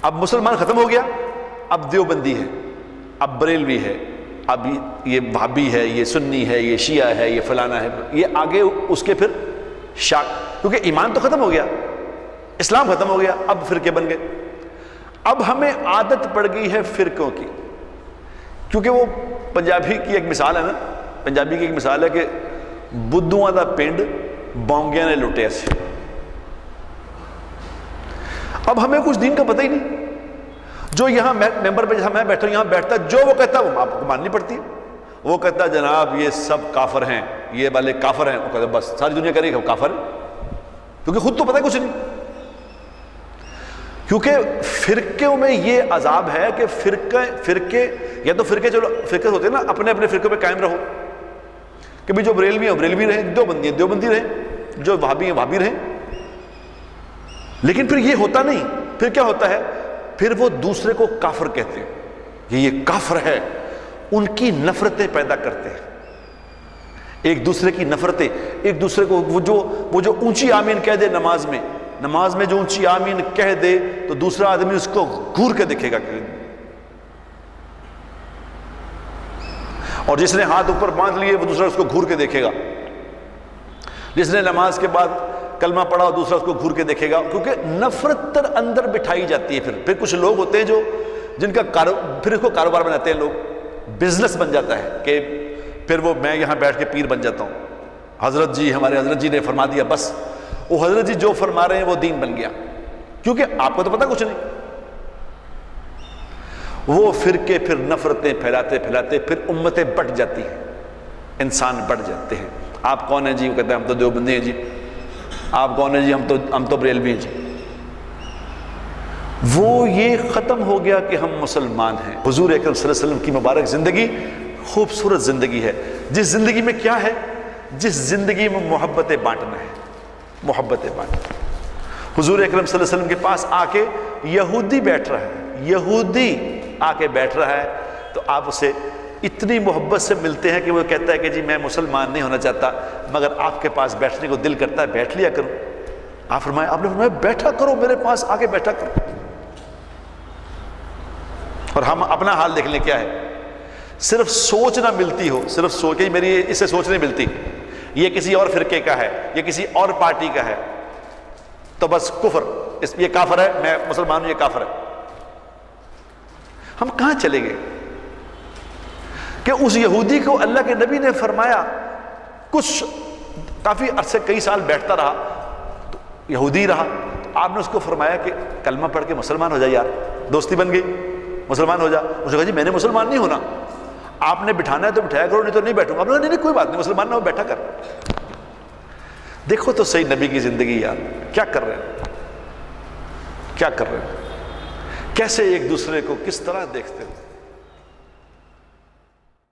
اب مسلمان ختم ہو گیا، اب دیوبندی ہے، اب بریلوی ہے، اب یہ وہابی ہے، یہ سنی ہے، یہ شیعہ ہے، یہ فلانا ہے، یہ آگے اس کے پھر شاک، کیونکہ ایمان تو ختم ہو گیا، اسلام ختم ہو گیا، اب فرقے بن گئے۔ اب ہمیں عادت پڑ گئی ہے فرقوں کی، کیونکہ وہ پنجابی کی ایک مثال ہے نا، پنجابی کی ایک مثال ہے کہ بدھواں دا پنڈ بونگیاں نے لٹیا سی۔ اب ہمیں کچھ دین کا پتہ ہی نہیں، جو یہاں ممبر پہ جہاں میں بیٹھا ہوں یہاں بیٹھتا جو وہ کہتا ہے وہ آپ کو ماننی پڑتی ہے۔ وہ کہتا ہے جناب یہ سب کافر ہیں، یہ والے کافر ہیں، وہ کہتا ہے بس ساری دنیا کہہ رہی ہے کہ وہ کافر ہے، کیونکہ خود تو پتہ کچھ نہیں۔ کیونکہ فرقوں میں یہ عذاب ہے کہ فرقے یا تو فرقے ہوتے ہیں نا، اپنے اپنے فرقوں پہ قائم رہو، کہ بھی جو بریلوی ہیں بریلوی رہیں، دیوبندی ہیں دیوبندی رہیں، جو وہابی ہیں وہابی رہیں۔ لیکن پھر یہ ہوتا نہیں، پھر کیا ہوتا ہے، پھر وہ دوسرے کو کافر کہتے ہیں کہ یہ کافر ہے، ان کی نفرتیں پیدا کرتے ہیں، ایک دوسرے کی نفرتیں، ایک دوسرے کو وہ جو اونچی آمین کہہ دے نماز میں جو اونچی آمین کہہ دے تو دوسرا آدمی اس کو گھور کے دیکھے گا، اور جس نے ہاتھ اوپر باندھ لیے وہ دوسرا اس کو گھور کے دیکھے گا، جس نے نماز کے بعد کلمہ پڑھا دوسرا اس کو گھور کے دیکھے گا، کیونکہ نفرت تر اندر بٹھائی جاتی ہے۔ پھر کچھ لوگ ہوتے ہیں جو جن کا پھر اس کو کاروبار بناتے ہیں، لوگ بزنس بن جاتا ہے کہ پھر وہ میں یہاں بیٹھ کے پیر بن جاتا ہوں، حضرت جی ہمارے حضرت جی نے فرما دیا، بس وہ حضرت جی جو فرما رہے ہیں وہ دین بن گیا، کیونکہ آپ کو تو پتہ کچھ نہیں۔ وہ فرقے پھر نفرتیں پھیلاتے پھیلاتے پھر امتیں بٹ جاتی ہیں، انسان بٹ جاتے ہیں۔ آپ کون ہیں جی؟ وہ کہتے ہیں ہم تو دیوبندی ہیں جی۔ آپ کون ہیں جی؟ ہم تو بریلوی ہیں جی۔ وہ یہ ختم ہو گیا کہ ہم مسلمان ہیں۔ حضور اکرم صلی اللہ علیہ وسلم کی مبارک زندگی خوبصورت زندگی ہے، جس زندگی میں کیا ہے، جس زندگی میں محبتیں بانٹنا ہے، محبتیں بانٹنا۔ حضور اکرم صلی اللہ علیہ وسلم کے پاس آ کے یہودی بیٹھ رہا ہے، یہودی آ کے بیٹھ رہا ہے تو آپ اسے اتنی محبت سے ملتے ہیں کہ وہ کہتا ہے کہ جی میں مسلمان نہیں ہونا چاہتا مگر آپ کے پاس بیٹھنے کو دل کرتا ہے، بیٹھ لیا کروں۔ آپ نے فرمایا بیٹھا کرو، میرے پاس آ کے بیٹھا کرو۔ اور ہم اپنا حال دیکھ لیں کیا ہے، صرف سوچ نہ ملتی ہو، صرف سوچ کے میری اس سے سوچ نہیں ملتی، یہ کسی اور فرقے کا ہے، یہ کسی اور پارٹی کا ہے، تو بس کفر، یہ کافر ہے، میں مسلمان ہوں، یہ کافر ہے۔ ہم کہاں چلے گئے کہ اس یہودی کو اللہ کے نبی نے فرمایا، کچھ کافی عرصے کئی سال بیٹھتا رہا تو یہودی رہا، آپ نے اس کو فرمایا کہ کلمہ پڑھ کے مسلمان ہو جا یار، دوستی بن گئی، مسلمان ہو جا۔ اس نے کہا جی میں نے مسلمان نہیں ہونا، آپ نے بٹھانا ہے تو بٹھایا کرو، نہیں تو نہیں بیٹھوں گا۔ آپ نے کہا نہیں کوئی بات نہیں، مسلمان نہ ہو، بیٹھا کر۔ دیکھو تو صحیح نبی کی زندگی یار، کیا کر رہے ہیں، کیا کر رہے ہیں، کیسے ایک دوسرے کو کس طرح دیکھتے ہیں۔